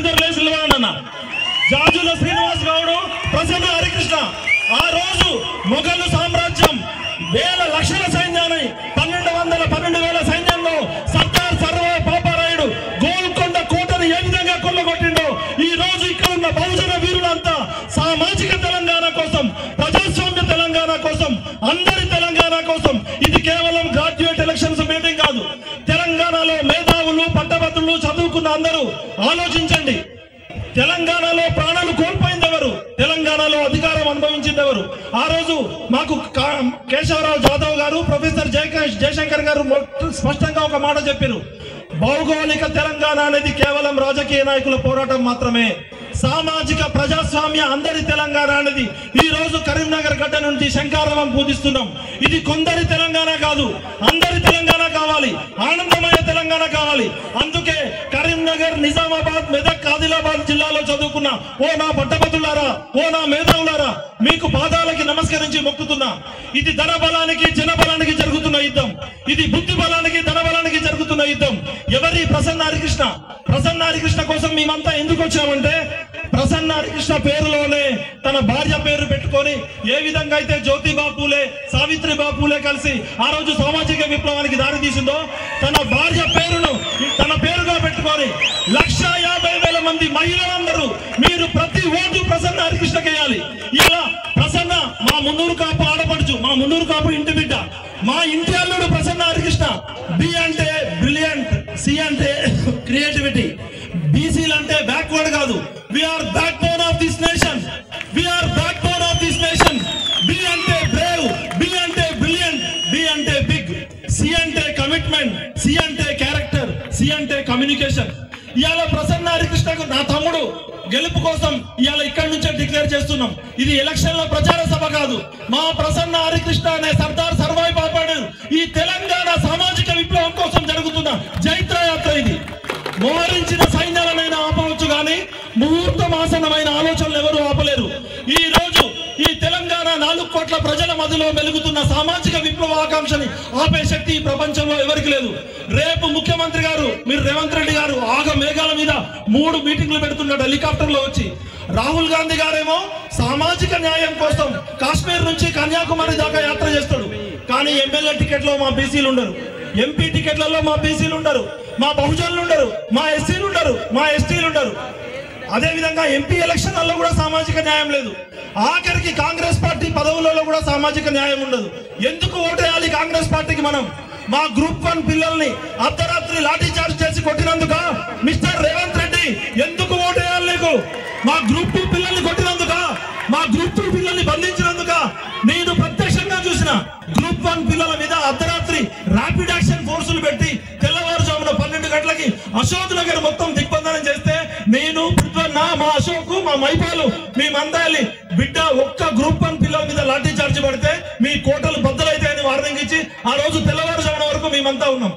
ఇద్దరు లేచి నిలబడండి అన్న. జాజుల శ్రీనివాస్ గౌడ్, ప్రసన్న హరికృష్ణ. ఆ రోజు మొఘలు సామ్రాజ్యం వేల లక్షల సైన్యాన్ని 12,000 సైన్యంలో సర్దార్ సర్వాయి పాపారాయుడు గోల్కొండ కోటను ఏ విధంగా కొల్లగొట్టిండో ఈ రోజు ఇక్కడ ఉన్న బహుజన వీరులంతా సామాజిక తెలంగాణ కోసం, ప్రజాస్వామ్య తెలంగాణ కోసం, అందరి తెలంగాణ కోసం. ఇది కేవలం గ్రాడ్యుయేట్ ఎలక్షన్స్ మీటింగ్ కాదు. తెలంగాణలో మేధావులు, పట్టభద్రులు, చదువుకున్న అందరూ ఆలోచించండి. తెలంగాణలో ప్రాణాలు కోల్పోయింది ఎవరు? తెలంగాణలో అధికారం అనుభవించింది ఎవరు? ఆ రోజు మాకు కేశవరావు జాదవ్ గారు, ప్రొఫెసర్ జయశంకర్ గారు స్పష్టంగా ఒక మాట చెప్పారు. భౌగోళిక తెలంగాణ అనేది కేవలం రాజకీయ నాయకుల పోరాటం మాత్రమే. సామాజిక ప్రజాస్వామ్య అందరి తెలంగాణ అనేది ఈ రోజు కరీంనగర్ గడ్డ నుంచి శంకారావం పూజిస్తున్నాం. ఇది కొందరి తెలంగాణ కాదు, అందరి తెలంగాణ కావాలి, ఆనందమయ తెలంగాణ కావాలి. అందుకే కరీంనగర్, నిజామాబాద్, మెదక్, ఆదిలాబాద్ జిల్లాలో చదువుకున్న ఓ నా పట్టభద్రులారా, ఓ నా మేధావులారా, మీకు పాదాలకి నమస్కరించి మొక్కుతున్నా. ఇది ధన బలానికి, జన బలానికి జరుగుతున్న యుద్ధం. ఇది బుద్ధి బలానికి, ధన బలానికి జరుగుతున్న యుద్ధం. ఎవరి? ప్రసన్న హరికృష్ణ. ప్రసన్న హరికృష్ణ కోసం మేమంతా ఎందుకు వచ్చామంటే, ప్రసన్న హరికృష్ణ పేరులోనే తన భార్య పేరు పెట్టుకొని ఏ విధంగా అయితే జ్యోతిబా పూలే, సావిత్రిబా పూలే కలిసి ఆ రోజు సామాజిక విప్లవానికి దారి తీసిందో, తన భార్య పేరును తన పేరుగా పెట్టుకొని 1,50,000 మంది మహిళలందరూ మీరు ప్రతి ఓటు ప్రసన్న హరికృష్ణకి వేయాలి. ఇలా ప్రసన్న మా మున్నూరు కాపు ఆడపడుచు, మా మున్నూరు కాపు ఇంటి బిడ్డ, మా ఇంటి అల్లుడు ప్రసన్న హరికృష్ణ. బి అంటే బ్రిలియంట్, సి అంటే క్రియేటివిటీ, బీసీలు అంటే బ్యాక్వర్డ్ కాదు. We are backbone of this nation, we are backbone of this nation. B అంటే బ్రేవ్, బి అంటే బ్రిలియంట్, బి అంటే బిగ్, సి అంటే కమిట్మెంట్, సి అంటే క్యారెక్టర్, సి అంటే కమ్యూనికేషన్. ఇవాళ ప్రసన్న హరికృష్ణకు నా తమ్ముడు గెలుపు కోసం ఇవాళ ఇక్కడి నుంచే డిక్లేర్ చేస్తున్నాం. ఇది ఎలక్షన్ లో ప్రచార సభ కాదు. మా ప్రసన్న హరికృష్ణ అనే సర్దార్ సర్వాయి పాపాడు ఈ తెలంగాణ సామాజిక విప్లవం కోసం జరుగుతున్న జైత్రయాత్ర. ఇది మోహరించిన సైన్యాలనైనా ఆపవచ్చు కానీ ముహూర్తమాసనమైన ఆలోచనలు ఎవరు ఆపలేరు. ఈ రోజు ఈ తెలంగాణ 4 కోట్ల ప్రజల మధ్యలో వెలుగుతున్న సామాజిక విప్లవ ఆకాంక్షని ఆపే శక్తి ఈ ప్రపంచంలో ఎవరికి లేదు. రేపు ముఖ్యమంత్రి గారు, మీరు రేవంత్ రెడ్డి గారు ఆగ మేఘాల మీద 3 మీటింగ్లు పెడుతున్నాడు హెలికాప్టర్ లో వచ్చి. రాహుల్ గాంధీ గారేమో సామాజిక న్యాయం కోసం కాశ్మీర్ నుంచి కన్యాకుమారి దాకా యాత్ర చేస్తాడు. కానీ ఎమ్మెల్యే టికెట్ లో మా బీసీలు ఉండరు, ఎంపీ టికెట్లలో మా బీసీలు ఉండరు, మా బహుజనులు ఉండరు, మా ఎస్సీలు ఉండరు, మా ఎస్టీలు ఉండరు. అదే విధంగా ఎంపీ ఎలక్షన్లలో కూడా సామాజిక న్యాయం లేదు. ఆఖరికి కాంగ్రెస్ పార్టీ పదవులలో కూడా సామాజిక న్యాయం ఉండదు. ఎందుకు ఓటేయాలి కాంగ్రెస్ పార్టీకి మనం? మా గ్రూప్ 1 పిల్లల్ని అర్ధరాత్రి లాఠీ చార్జ్ చేసి కొట్టినందుక మిస్టర్ రేవంత్ రెడ్డి ఎందుకు ఓటేయాలి నీకు? మా గ్రూప్ 2 పిల్లల్ని కొట్టినందుక, మా గ్రూప్ 2 పిల్లల్ని బంధించినందుక నేను ప్రత్యక్షంగా చూసిన గ్రూప్ 1 పిల్లల మీద అర్ధరాత్రి ర్యాపిడ్ యాక్షన్ ఫోర్సులు పెట్టి తెల్లవారుజామున 12 గంటలకి అశోక్ నగర్ మొత్తం దిగ్బంధనం చేస్తే నేను మా అశోక్, మా మైపాలు, మేమందాలి బిడ్డ ఒక్క గ్రూప్ 1 పిల్లల మీద లాఠీ చార్జ్ పడితే మీ కోటలు బద్దలైతాయని వార్నింగ్ ఇచ్చి ఆ రోజు తెల్లవారుజామున వరకు మేమంతా ఉన్నాం.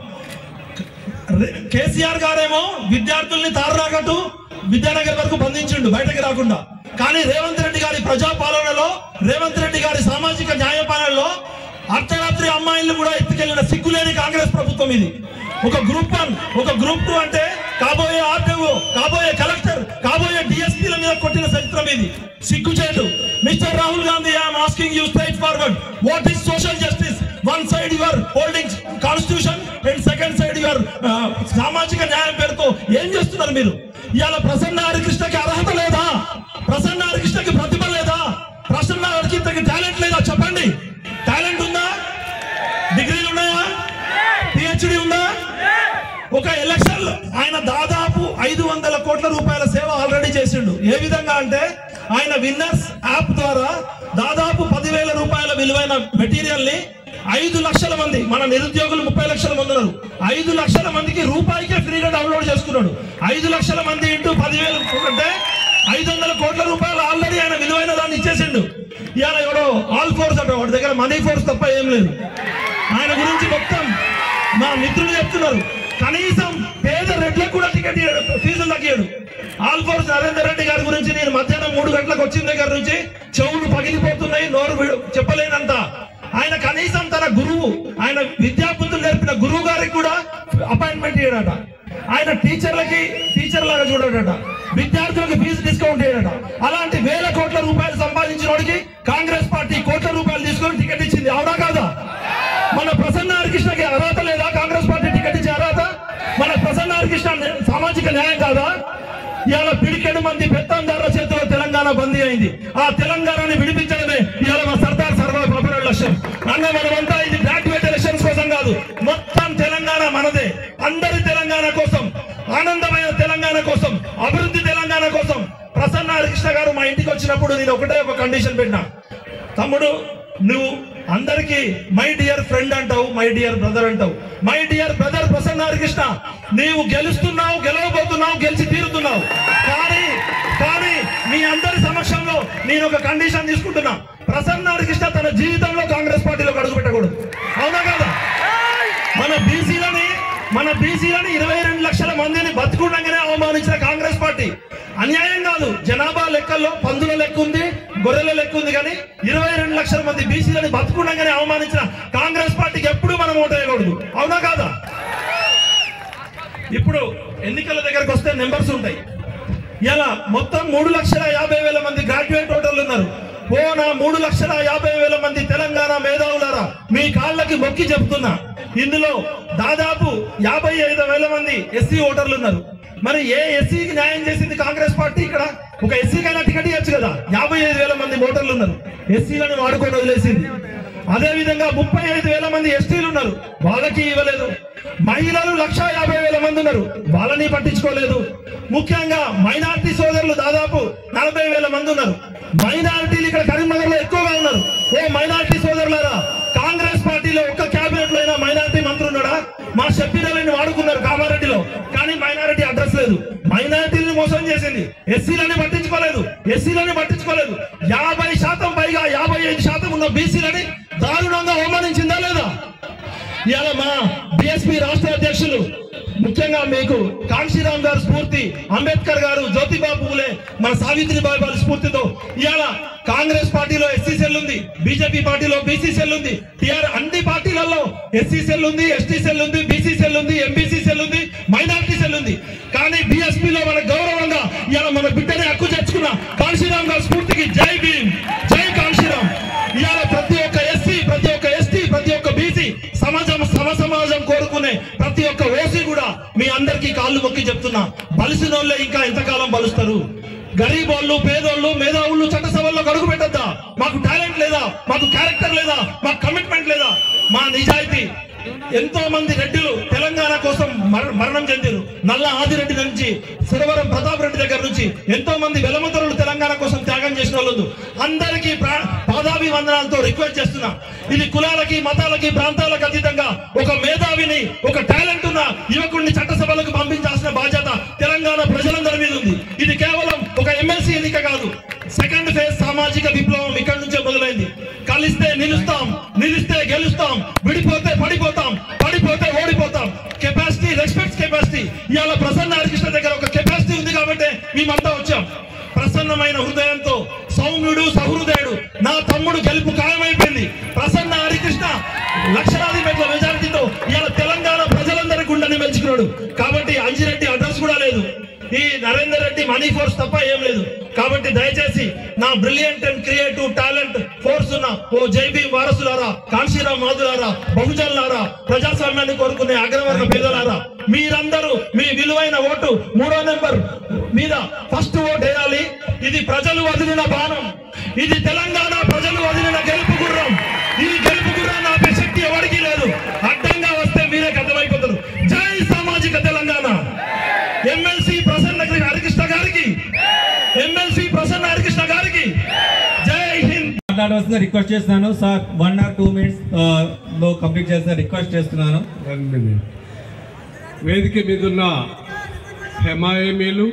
కేసీఆర్ గారేమో విద్యార్థుల్ని తారనాగట్టు విద్యానగర్ వరకు బంధించిండు బయటకి రాకుండా. కానీ రేవంత్ రెడ్డి గారి ప్రజాపాలనలో, రేవంత్ రెడ్డి గారి సామాజిక న్యాయ పాలనలో అర్ధరాత్రి అమ్మాయిలను కూడా ఎత్తుకెళ్లిన సిగ్గులేని కాంగ్రెస్ ప్రభుత్వం ఇది. ఒక గ్రూప్ 1, ఒక గ్రూప్ 2 అంటే కాబోయే ఆర్టీఓ, కాబోయే కలెక్టర్, కాబోయే డిఎస్పీల మీద కొట్టిన చరిత్రం ఇది. సిగ్గుచేటు. Mister Rahul Gandhi, I'm asking you straight forward, what is social justice? One side your holding constitution and second side your సామాజిక న్యాయం పేరుతో ఏం చేస్తున్నారు మీరు? ఇవాళ ప్రసన్న హరికృష్ణకి అర్హత లేదా? ప్రసన్న హరికృష్ణకి ప్రతిభ లేదా? ప్రసన్న హరికృష్ణకి టాలెంట్ లేదా? చెప్పండి. టాలెంట్ ఉందా? డిగ్రీలు ఉన్నాయా? పిహెచ్డి ఉందా? ఒక ఎలక్షన్ ఆయన దాదాపు 500 కోట్ల రూపాయల సేవ ఆల్రెడీ చేసిండు. ఏ విధంగా అంటే ఆయన విన్నర్స్ యాప్ ద్వారా దాదాపు 10,000 రూపాయల విలువైన మెటీరియల్ ని 5 లక్షల మంది, మన నిరుద్యోగులు 30 లక్షల మంది ఉన్నారు, 5 లక్షల మందికి రూపాయికే ఫ్రీగా డౌన్లోడ్ చేసుకున్నాడు. 5 లక్షల మంది ఇంటూ 10,000 అంటే 500 కోట్ల రూపాయలు ఆల్రెడీ ఆయన విలువైన దాన్ని ఇచ్చేసిండు. ఇవాళ ఎవడో ఆల్ ఫోర్స్ అట, వాడి దగ్గర మనీ ఫోర్స్ తప్ప ఏం లేదు. ఆయన గురించి మొత్తం మా మిత్రులు చెప్తున్నారు. కనీసం పేద రెడ్లకు కూడా టికెట్ ఫీజులు తగ్గాడు. ఆల్ ఫోర్స్ నరేందర్ రెడ్డి గారి గురించి నేను మధ్యాహ్నం 3 గంటలకు వచ్చిన దగ్గర నుంచి చెవులు పగిలిపోతున్నాయి, నోరు చెప్పలేనంత. ఆయన కనీసం తన గురువు, ఆయన విద్యాబుద్ధులు నేర్పిన గురువు గారికి కూడా అపాయింట్మెంట్ ఇయ్యాడట. ఆయన టీచర్ లాగా చూడడట, విద్యార్థులకు ఫీజు డిస్కౌంట్ చేయడట. అలాంటి వేల కోట్ల రూపాయలు సంపాదించిన వాడికి కాంగ్రెస్ పార్టీ కోట్ల రూపాయలు తీసుకొని టికెట్ ఇచ్చింది, అవునా కాదా? మన ప్రసన్న హరికృష్ణకి అర్హత లేదా? కాంగ్రెస్ పార్టీ టికెట్ ఇచ్చే అర్హత మన ప్రసన్న హరికృష్ణ సామాజిక న్యాయం కాదా? ఇవాళ పిడికెడు మంది పెత్తందారుల చేతిలో తెలంగాణ బందీ అయింది. ఆ తెలంగాణని విడిపించడమే ఇవాళ మా సర్దార్ సర్వాయి పాపరావు లక్ష్యం. అన్న మనమంతా ఇది గ్రాడ్యుయేట్ ఎలక్షన్స్ కోసం కాదు, మొత్తం తెలంగాణ మనదే. అందరి తెలంగాణ కోసం, ఆనందమైన తెలంగాణ కోసం, అభివృద్ధి తెలంగాణ కోసం. ప్రసన్న హరికృష్ణ గారు మా ఇంటికి వచ్చినప్పుడు నేను ఒకటే ఒక కండిషన్ పెట్టినా, తమ్ముడు నువ్వు అందరికీ మై డియర్ ఫ్రెండ్ అంటావు, మై డియర్ బ్రదర్ అంటావు. My dear brother Prasanna Harikrishna, నీవు గెలుస్తున్నావు, గెలవబోతున్నావు, గెలిచి తీరుతున్నావు. కానీ మీ అందరి సమక్షంలో నేను ఒక కండిషన్ తీసుకుంటున్నా. ప్రసన్న హరికృష్ణ తన జీవితంలో కాంగ్రెస్ పార్టీలో అడుగు పెట్టకూడదు, అవునా కదా? మన బీసీలని 22 లక్షల మందిని బతుకుండగానే అవమానించిన కాంగ్రెస్ పార్టీ అన్యాయం కాదు. జనాభా లెక్కల్లో పందుల లెక్క ఉంది, గొర్రెల లెక్క ఉంది, కానీ 22 లక్షల మంది బీసీలని బతుకుండగానే అవమానించిన కాంగ్రెస్ పార్టీకి ఎప్పుడు మనం ఓటేయకూడదు, అవునా కాదా? ఇప్పుడు ఎన్నికల దగ్గరకు వస్తే నెంబర్స్ ఉంటాయి. ఇలా మొత్తం 3,50,000 మంది గ్రాడ్యుయేట్ ఓటర్లు ఉన్నారు. నా 3,50,000 మంది తెలంగాణ మేధావులారా, మీ కాళ్ళకి మొక్కి చెప్తున్నా, ఇందులో దాదాపు 55,000 మంది ఎస్సీ ఓటర్లు ఉన్నారు. మరి ఏ ఎస్సీకి న్యాయం చేసింది కాంగ్రెస్ పార్టీ? ఇక్కడ ఒక ఎస్సీకైనా టికెట్ ఇవ్వచ్చు కదా. 55,000 మంది ఓటర్లు ఉన్నారు, ఎస్సీలను వాడుకొని వదిలేసింది. అదే విధంగా 35,000 మంది ఎస్టీలు ఉన్నారు, వాళ్ళకి ఇవ్వలేదు. మహిళలు 1,50,000 మంది ఉన్నారు, వాళ్ళని పట్టించుకోలేదు. ముఖ్యంగా మైనారిటీ సోదరులు దాదాపు 40,000 మంది ఉన్నారు. మైనారిటీలు ఇక్కడ కరీంనగర్ లో ఎక్కువగా ఉన్నారు. మైనారిటీ సోదరులారా, కాంగ్రెస్ పార్టీలో ఒక్క క్యాబినెట్ లో అయినా మైనారిటీ మంత్రి ఉన్నాడా? మా షబ్బీరాలని వాడుకున్నారు కామారెడ్డిలో, కానీ మైనారిటీ అడ్రస్ లేదు. మైనారిటీని మోసం చేసింది, ఎస్సీలని పట్టించుకోలేదు. 50% పైగా 55% ఉన్న బీసీలని దారుణంగా అవమానించిందా లేదా? ఇవాళ మా బిఎస్పీ రాష్ట్ర అధ్యక్షులు, ముఖ్యంగా మీకు కాంశీరామ్ గారు స్ఫూర్తి, అంబేద్కర్ గారు, జ్యోతిబా పూలే, మన సావిత్రిబాయి వారి స్ఫూర్తితో ఇవాళ కాంగ్రెస్ పార్టీలో ఎస్సీ సెల్ ఉంది, బీజేపీ పార్టీలో బీసీ సెల్ ఉంది, అన్ని పార్టీలలో ఎస్సీ సెల్ ఉంది, ఎస్టీ సెల్ ఉంది, బీసీ సెల్ ఉంది, ఎంబీసీ సెల్ ఉంది, మైనారిటీ సెల్ ఉంది. కానీ బిఎస్పీలో మన గౌరవంగా ఇవాళ మన బిడ్డని హక్కు చేర్చుకున్న కాంశీరామ్ గారి స్ఫూర్తికి జై భీమ్, జై కాంశీరామ్. ఇవాళ ప్రతి ఒక్క ఎస్సీ, ప్రతి ఒక్క ఎస్టీ, ప్రతి ఒక్క బీసీ సమాజం కోరుకునే ప్రతి ఒక్క ఓసీ కూడా మీ అందరికీ కాళ్ళు మొక్కి చెప్తున్నా, బలిసినోళ్ళే ఇంకా ఎంతకాలం బలుస్తారు? గరీబోళ్ళు, పేదోళ్ళు, మేధావులు చట్టసభల్లో అడుగు పెట్టద్దా? మాకు టాలెంట్ లేదా? మాకు క్యారెక్టర్ లేదా? మాకు కమిట్మెంట్ లేదా? మా నిజాయితీ. ఎంతో మంది రెడ్డిలు తెలంగాణ కోసం మరణం చెందారు. నల్ల ఆదిరెడ్డి నుంచి సురవరం ప్రతాప్ రెడ్డి దగ్గర నుంచి ఎంతో మంది వెలమతరులు తెలంగాణ కోసం త్యాగం చేసిన వాళ్ళు. అందరికీ పాదాభివందనాలతో రిక్వెస్ట్ చేస్తున్నా, ఇది కులాలకి, మతాలకి, ప్రాంతాలకు అతీతంగా ఒక మేధావిని, ఒక టాలెంట్ ఉన్న యువకుడిని చట్టసభలకు పంపించాల్సిన బాధ్యత తెలంగాణ ప్రజలందరి మీద ఉంది. ఇది కేవలం ఒక ఎమ్మెల్సీ ఎన్నిక కాదు, సెకండ్ ఫేజ్ సామాజిక విప్లవం ఇక్కడ నుంచే మొదలైంది. కలిస్తే నిలుస్తాం, నిలిస్తే గెలుస్తాం, విడిపోతే పడిపోతాం, పడిపోతే ఓడిపోతాం. Capacity respects capacity. ఇవాళ ప్రసన్న హరికృష్ణ దగ్గర ఒక కెపాసిటీ ఉంది కాబట్టి మేమంతా వచ్చాం. ప్రసన్నమైన హృదయంతో, సౌమ్యుడు, సహృదయుడు నా తమ్ముడు గెలుపు ఖాయమైపోయింది. ప్రసన్న హరికృష్ణ లక్షలాది మెట్ల మెజారిటీతో ఇవాళ తెలంగాణ ప్రజలందరి గుండెని మెచ్చుకున్నాడు. కాబట్టి అంజిరెడ్డి అడ్రస్ కూడా లేదు, ఈ నరేందర్ రెడ్డి మనీ ఫోర్స్ తప్ప ఏం లేదు. కాబట్టి దయచేసి నా brilliant and creative talent force ఉన్న ఓ జైబీ వారసులారా, కాంశీరామ్ మాధులారా, బహుజనులారా, ప్రజాస్వామ్యాన్ని కోరుకునే అగ్రవర్ణ పేదలారా, మీరందరూ మీ విలువైన ఓటు 3వ నెంబర్ మీద ఫస్ట్ ఓటు వేయాలి. ఇది ప్రజలు వదిలిన బాణం, ఇది తెలంగాణ ప్రజలు వదిలిన గెలుపు గుర్రం. ఈ గెలుపు గుర్రాన్ని ఆపే శక్తి ఎవరికి లేదు. అడ్డంగా వస్తే మీరే అర్థమైపోతారు. జై సామాజిక తెలంగాణ. ఎమ్మెల్సీ ప్రసన్న హరికృష్ణ గారికి, ఎమ్మెల్సీ ప్రసన్న హరికృష్ణ గారికి జై హింద్. మాట్లాడవలసిన రిక్వెస్ట్ చేస్తున్నాను సార్. 1 or 2 minutes లో కంప్లీట్ చేసిన రిక్వెస్ట్ చేస్తున్నాను. 1 minute. వేదిక మీద ఉన్న హెమాయమీలు,